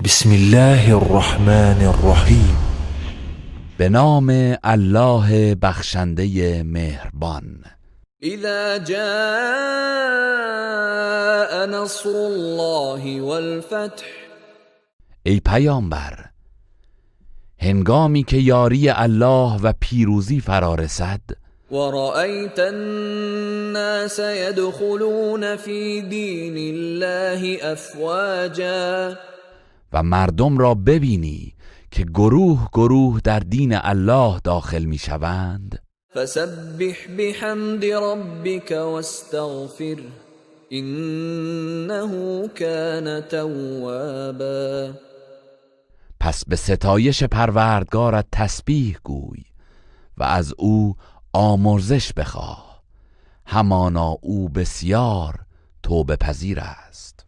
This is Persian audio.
بسم الله الرحمن الرحیم. به نام الله بخشنده مهربان. اذا جاء نصر الله والفتح، ای پیامبر، هنگامی که یاری الله و پیروزی فرا رسد ورأيت الناس يدخلون في دين الله افواجا، و مردم را ببینی که گروه گروه در دین الله داخل می شوند، فسبح بحمد ربك واستغفر انه كان توابا. پس به ستایش پروردگارت تسبیح گوی و از او آمرزش بخواه، همانا او بسیار توبه پذیر است.